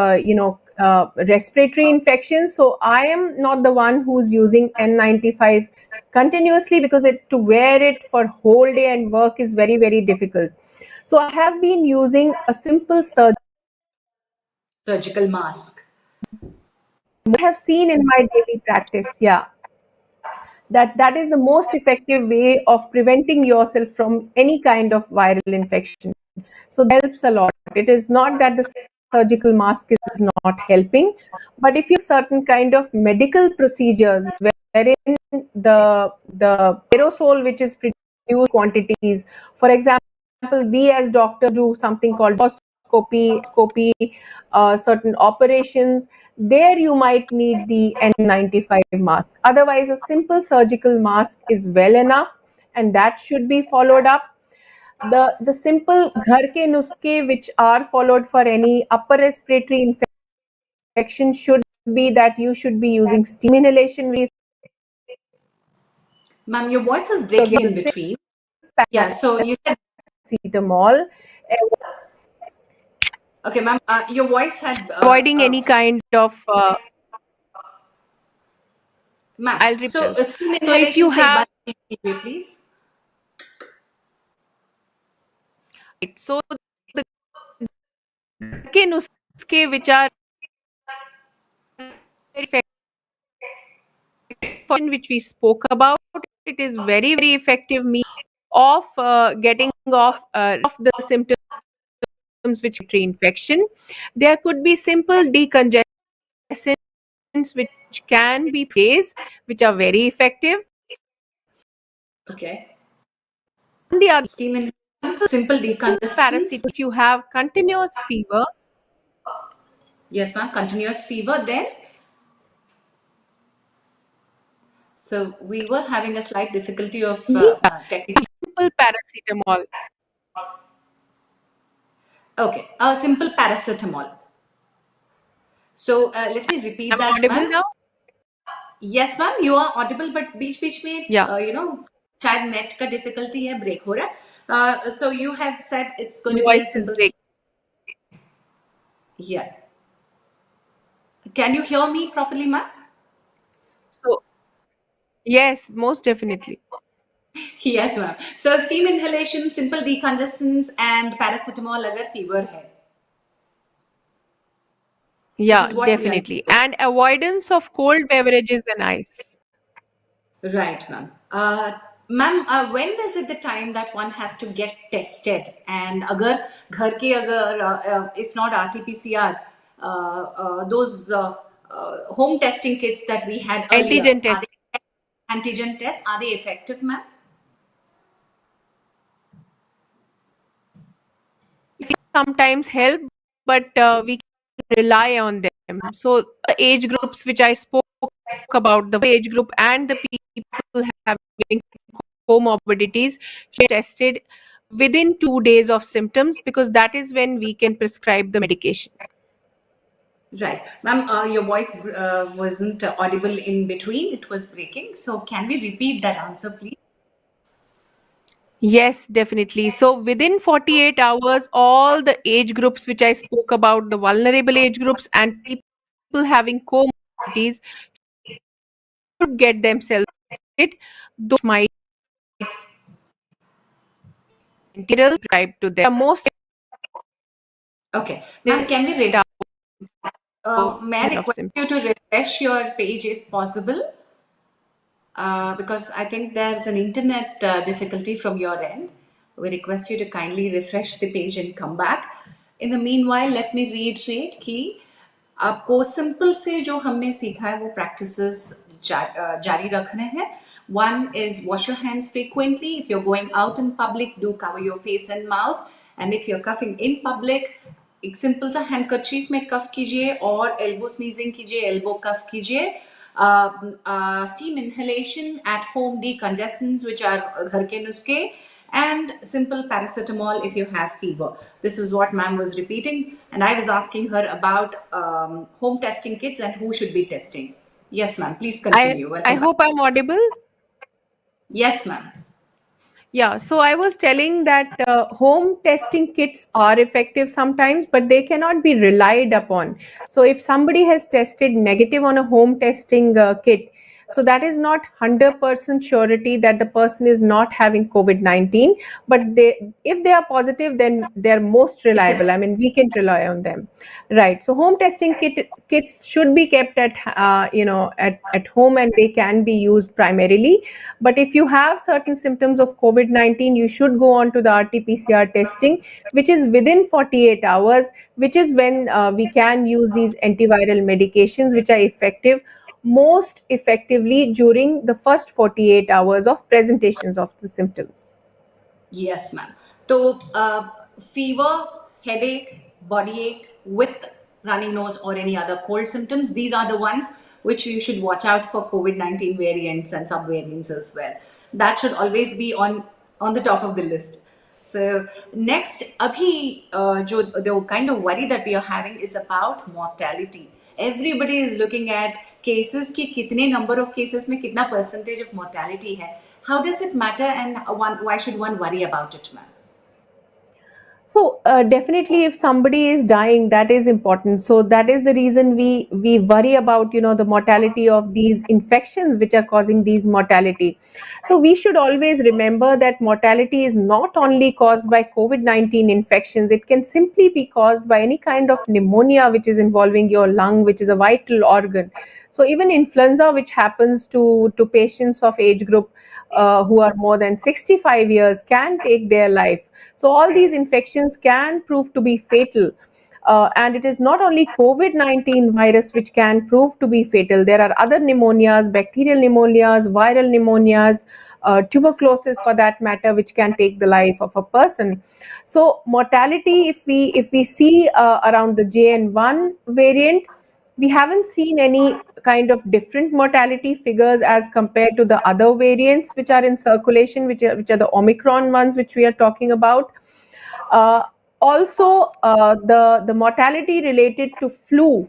respiratory infections, so I am not the one who's using N95 continuously, because to wear it for whole day and work is very, very difficult. So I have been using a simple surgery. Surgical mask. I have seen in my daily practice, yeah, that is the most effective way of preventing yourself from any kind of viral infection. So that helps a lot. It is not that the surgical mask is not helping, but if you have certain kind of medical procedures wherein the aerosol which is produced quantities, for example, we as doctors do something called endoscopy, certain operations. There you might need the N95 mask. Otherwise, a simple surgical mask is well enough, and that should be followed up. The simple ghar ke nuske which are followed for any upper respiratory infection should be that you should be using steam inhalation with Ma'am, your voice is breaking in a between. Yeah, so you said, paracetamol, okay, ma'am, your voice had, avoiding any kind of ma'am, I'll so repeat. steam So if inhalation you say have, one minute, please. so the ghar ke nuske which are very effective, which we spoke about, it is very, very effective means of getting off the symptoms which tree infection. There could be simple decongestants which can be praised, which are very effective. Okay. On the other, Steam inhalation, simple decongestants. paracetamol, if you have continuous fever, Yes, ma'am. Continuous fever. Then, so we were having a slight difficulty of technical. Simple paracetamol. Okay, a simple paracetamol. So let me repeat Am I that, audible ma'am. now? Yes, ma'am. You are audible, but बीच बीच में Yeah, शायद net का difficulty है, break हो रहा है. So you have said it's going to be a voice is simple. break. Yeah. Can you hear me properly, ma'am? So yes, most definitely. Yes, ma'am. So steam inhalation, simple decongestants, and paracetamol अगर fever है. This Yeah, is what we are. definitely. And avoidance of cold beverages and ice. Right, ma'am. Ma'am, when is it the time that one has to get tested? And अगर घर के अगर if not RT-PCR, those home testing kits that we had earlier, Antigen are test. they antigen tests? Are they effective, ma'am? Sometimes help, but we can rely on them. So the age groups which I spoke about, the age group and the people having comorbidities should be tested within 2 days of symptoms, because that is when we can prescribe the medication. Right, ma'am. Your voice wasn't audible in between; it was breaking. So can we repeat that answer, please? Yes, definitely. So within 48 hours, all the age groups which I spoke about, the vulnerable age groups and people having comorbidities, should get themselves tested. Those might material prescribed to them. Most Okay, ma'am. Can we may I of request symptoms. you to refresh your page if possible? Because I think there's an internet difficulty from your end. We request you to kindly refresh the page and come back. In the meanwhile, let me reiterate कि आपको simple से जो हमने सीखा है वो practices जारी रखने हैं. One is wash your hands frequently. If you're going out in public, do cover your face and mouth. And if you're coughing in public, एक सिंपल सा हैंडकरचीफ में कफ कीजिए और एल्बो स्नीजिंग कीजिए, एल्बो कफ कीजिए. Steam inhalation, at home decongestants, which are घर के नुस्खे, and simple paracetamol if you have fever. This is what ma'am was repeating, and I was asking her about home testing kits and who should be testing. Yes, ma'am. Please continue. I Welcome back. hope I'm audible. Yes, ma'am. Yeah, so I was telling that home testing kits are effective sometimes, but they cannot be relied upon. So if somebody has tested negative on a home testing kit, so that is not 100% surety that the person is not having COVID-19, but if they are positive, then they're most It is. reliable. I mean, we can rely on them. Right. So home testing kits should be kept at at home, and they can be used primarily. But if you have certain symptoms of COVID-19, you should go on to the RT-PCR testing, which is within 48 hours, which is when we can use these antiviral medications, which are effective most effectively during the first 48 hours of presentations of the symptoms. Yes, ma'am. So, fever, headache, body ache with running nose or any other cold symptoms, these are the ones which you should watch out for COVID-19 variants and subvariants as well. That should always be on the top of the list. So next, abhi, the kind of worry that we are having is about mortality. Everybody is looking at cases ki kitne number of cases mein kitna percentage of mortality hai. How does it matter, and why should one worry about it, ma'am? So definitely, if somebody is dying, that is important. So that is the reason we worry about the mortality of these infections which are causing these mortality. So we should always remember that mortality is not only caused by COVID-19 infections. It can simply be caused by any kind of pneumonia which is involving your lung, which is a vital organ. So even influenza, which happens to patients of age group who are more than 65 years, can take their life. So all these infections can prove to be fatal. and it is not only COVID-19 virus which can prove to be fatal. There are other pneumonias, bacterial pneumonias, viral pneumonias, tuberculosis for that matter, which can take the life of a person. So mortality, if we see around the JN1 variant, we haven't seen any kind of different mortality figures as compared to the other variants which are in circulation, which are the Omicron ones which we are talking about. Uh, Also, the mortality related to flu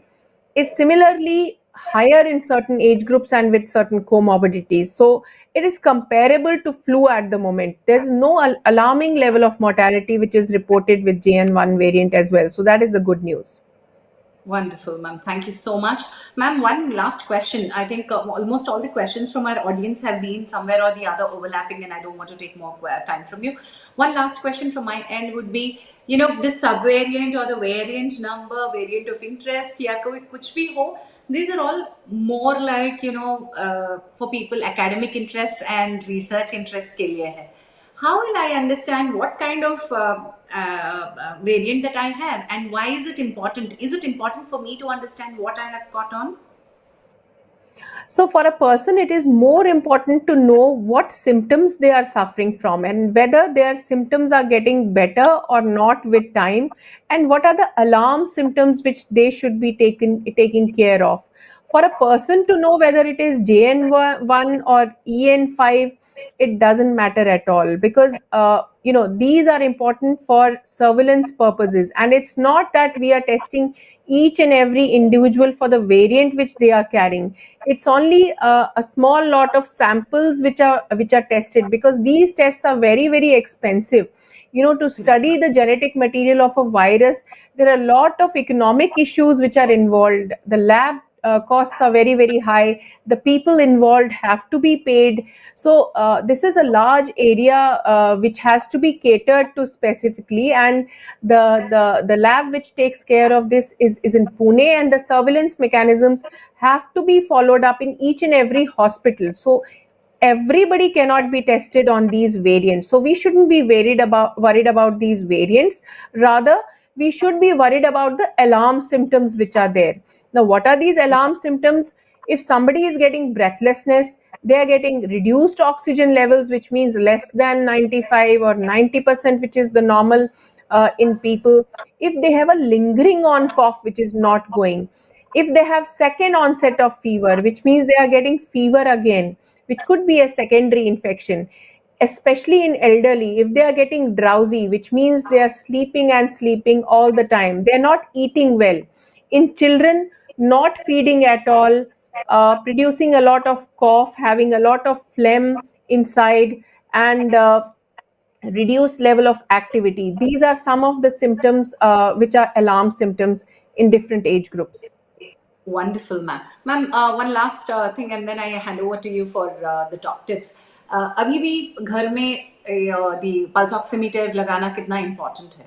is similarly higher in certain age groups and with certain comorbidities. So it is comparable to flu at the moment. There's no alarming level of mortality which is reported with JN1 variant as well. So that is the good news. Wonderful, ma'am. Thank you so much. Ma'am, one last question. I think almost all the questions from our audience have been somewhere or the other overlapping, and I don't want to take more time from you. One last question from my end would be, this subvariant or the variant number, variant of interest, या कोई कुछ भी हो, these are all more like, for people, academic interests and research interests के लिए है. How will I understand what kind of variant that I have, and why is it important? Is it important for me to understand what I have got on? So, for a person, it is more important to know what symptoms they are suffering from and whether their symptoms are getting better or not with time, and what are the alarm symptoms which they should be taking care of. For a person to know whether it is JN1 or EN5, it doesn't matter at all, because these are important for surveillance purposes, and it's not that we are testing each and every individual for the variant which they are carrying. It's only a small lot of samples which are tested, because these tests are very, very expensive. To study the genetic material of a virus, there are a lot of economic issues which are involved. The lab costs are very, very high. The people involved have to be paid. So this is a large area which has to be catered to specifically, and the lab which takes care of this is in Pune, and the surveillance mechanisms have to be followed up in each and every hospital. So everybody cannot be tested on these variants. So we shouldn't be worried about these variants. Rather, we should be worried about the alarm symptoms which are there. Now, what are these alarm symptoms? If somebody is getting breathlessness, they are getting reduced oxygen levels, which means less than 95 or 90%, which is the normal in people. If they have a lingering on cough which is not going, if they have second onset of fever, which means they are getting fever again, which could be a secondary infection, especially in elderly, if they are getting drowsy, which means they are sleeping and sleeping all the time, they are not eating well. In children, not feeding at all, producing a lot of cough, having a lot of phlegm inside, and reduced level of activity. These are some of the symptoms which are alarm symptoms in different age groups. Wonderful, ma'am. Ma'am, one last thing, and then I hand over to you for the top tips. अभी भी घर में the pulse oximeter लगाना कितना important है?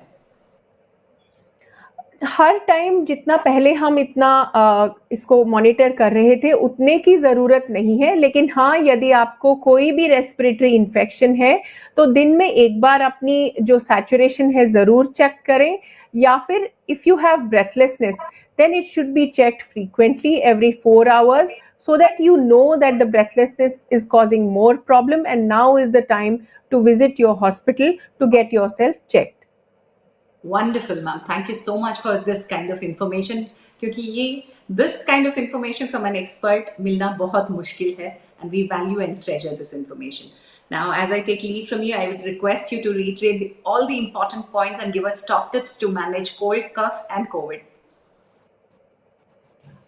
हर time जितना पहले हम इतना इसको मॉनिटर कर रहे थे, उतने की ज़रूरत नहीं है। लेकिन हाँ, यदि आपको कोई भी रेस्पिरेटरी इन्फेक्शन है, तो दिन में एक बार अपनी जो सैचुरेशन है ज़रूर चेक करें, या फिर if you have breathlessness, then it should be checked frequently every 4 hours, so that you know that the breathlessness is causing more problem, and now is the time to visit your hospital to get yourself checked. Wonderful, ma'am. Thank you so much for this kind of information. क्योंकि ये this kind of information from an expert मिलना बहुत मुश्किल है, and we value and treasure this information. Now, as I take leave from you, I would request you to reiterate all the important points and give us top tips to manage cold, cough, and COVID.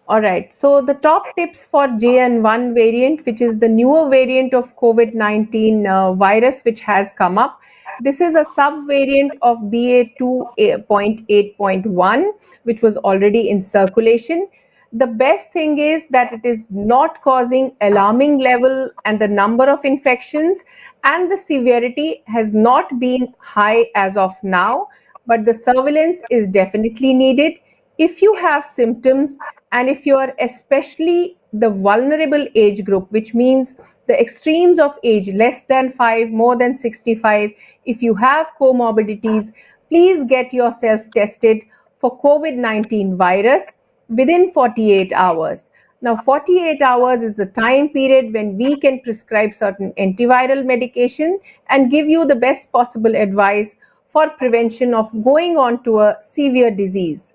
All right. So the top tips for JN1 variant, which is the newer variant of COVID-19 virus, which has come up. This is a subvariant of BA2.8.1, which was already in circulation. The best thing is that it is not causing alarming level and the number of infections, and the severity has not been high as of now, but the surveillance is definitely needed. If you have symptoms, and if you are especially the vulnerable age group, which means the extremes of age, less than 5, more than 65, if you have comorbidities, please get yourself tested for COVID-19 virus within 48 hours. Now, 48 hours is the time period when we can prescribe certain antiviral medication and give you the best possible advice for prevention of going on to a severe disease.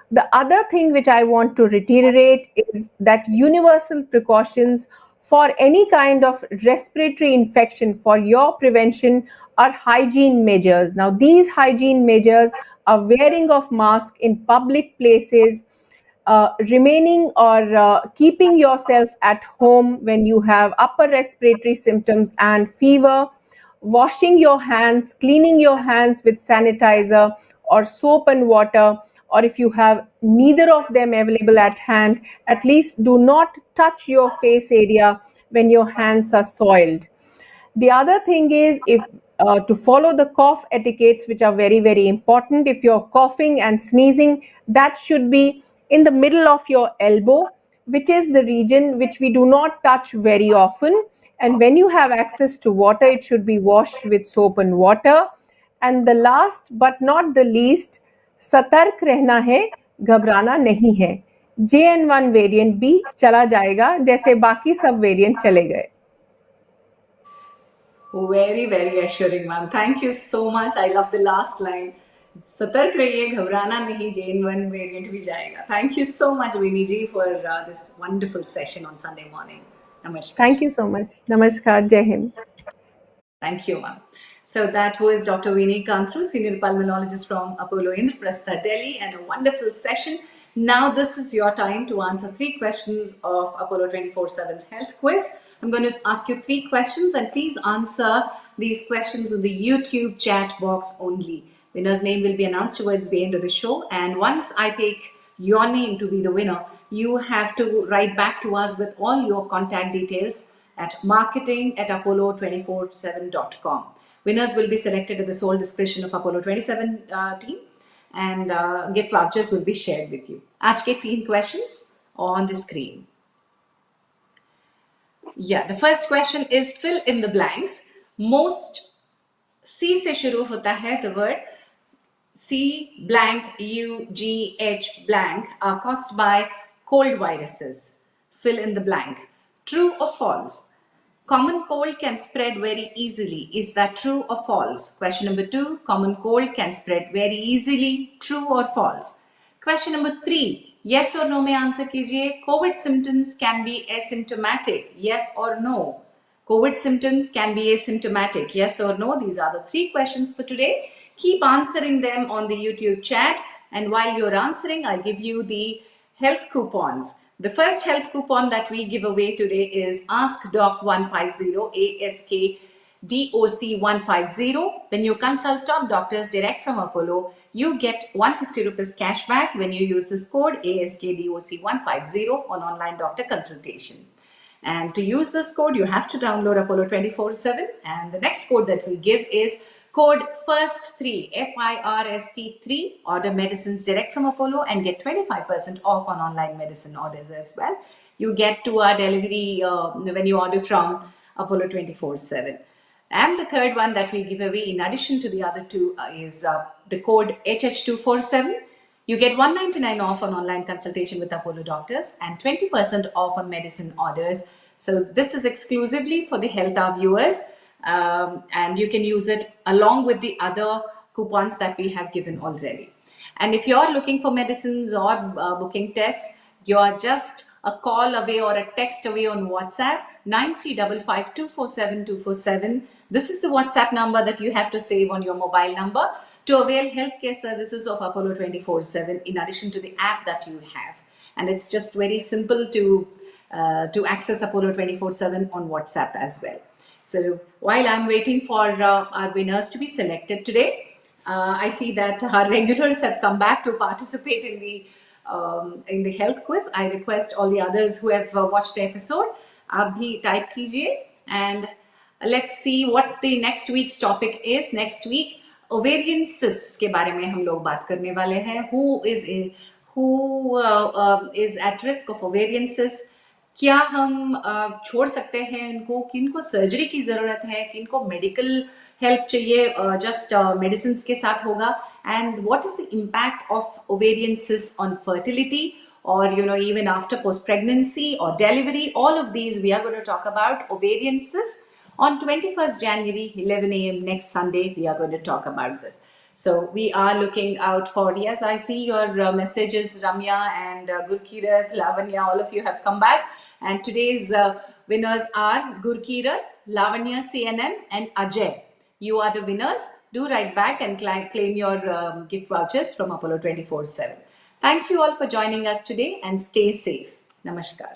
The other thing which I want to reiterate is that universal precautions for any kind of respiratory infection for your prevention are hygiene measures. Now, these hygiene measures are wearing of mask in public places, remaining or keeping yourself at home when you have upper respiratory symptoms and fever, washing your hands, cleaning your hands with sanitizer or soap and water, or if you have neither of them available at hand, at least do not touch your face area when your hands are soiled. The other thing is if to follow the cough etiquettes, which are very, very important. If you're coughing and sneezing, that should be in the middle of your elbow, which is the region which we do not touch very often. And when you have access to water, it should be washed with soap and water. And the last but not the least, सतर्क रहना है, घबराना नहीं है. JN1 variant भी चला जाएगा जैसे बाकी सब वेरिएंट चले गए. Very, very assuring, ma'am. Thank you so much. I love the last line. सतर्क रहिए, घबराना नहीं, JN1 variant भी जाएगा. Thank you so much, Viny ji, for this wonderful session on Sunday morning. Namaskar. Thank you so much. Namaskar. Jai Hind. Thank you, ma'am. So that was Dr. Viny Kantroo, Senior Pulmonologist from Apollo Indraprastha, Delhi, and a wonderful session. Now this is your time to answer 3 questions of Apollo 24/7's health quiz. I'm going to ask you 3 questions and please answer these questions in the YouTube chat box only. Winner's name will be announced towards the end of the show, and once I take your name to be the winner, you have to write back to us with all your contact details at marketing@apollo247.com. Winners will be selected at the sole discretion of Apollo 27 team, and gift vouchers will be shared with you. आज के 3 questions on the screen. Yeah, the first question is fill in the blanks. Most C से शुरू होता है. The word C blank UGH blank are caused by cold viruses. Fill in the blank. True or false? Common cold can spread very easily. Is that true or false? Question number 2. Common cold can spread very easily. True or false? Question number 3. Yes or no में answer कीजिए. COVID symptoms can be asymptomatic. Yes or no? COVID symptoms can be asymptomatic. Yes or no? These are the 3 questions for today. Keep answering them on the YouTube chat. And while you're answering, I'll give you the health coupons. The first health coupon that we give away today is Ask Doc 150, ASK DOC 150. When you consult top doctors direct from Apollo, you get 150 rupees cashback when you use this code ASKDOC 150 on online doctor consultation. And to use this code, you have to download Apollo 24/7. And the next code that we give is code FIRST3, FIRST3. Order medicines direct from Apollo and get 25% off on online medicine orders as well. You get 2-hour delivery when you order from Apollo 24/7. And the third one that we give away in addition to the other 2 is the code HH247. You get 199 off on online consultation with Apollo doctors and 20% off on medicine orders. So this is exclusively for the Health Hour viewers, and you can use it along with the other coupons that we have given already. And if you're looking for medicines or booking tests, you're just a call away or a text away on WhatsApp 9355247247. This is the WhatsApp number that you have to save on your mobile number to avail healthcare services of Apollo 24/7 in addition to the app that you have. And it's just very simple to access Apollo 24/7 on WhatsApp as well. So while I'm waiting for our winners to be selected today, I see that our regulars have come back to participate in the health quiz. I request all the others who have watched the episode, आप भी type कीजिए, and let's see what the next week's topic is. Next week, ovarian cysts के बारे में हम लोग बात करने वाले हैं. Who is at risk of ovarian cysts? क्या हम छोड़ सकते हैं इनको? किनको सर्जरी की ज़रूरत है? किनको मेडिकल हेल्प चाहिए जस्ट मेडिसिन के साथ होगा, and what is the impact of ovarian cyst on fertility, or even after post pregnancy or delivery. All of these we are going to talk about ovarian cyst on 21st January 11 a.m. next Sunday. We are going to talk about this, so we are looking out for. Yes, I see your messages, Ramya and Gurkirat, Lavanya, all of you have come back, and today's winners are Gurkirat, Lavanya, CNM, and Ajay. You are the winners. Do write back and claim your gift vouchers from Apollo 24/7. Thank you all for joining us today, and stay safe. Namaskar.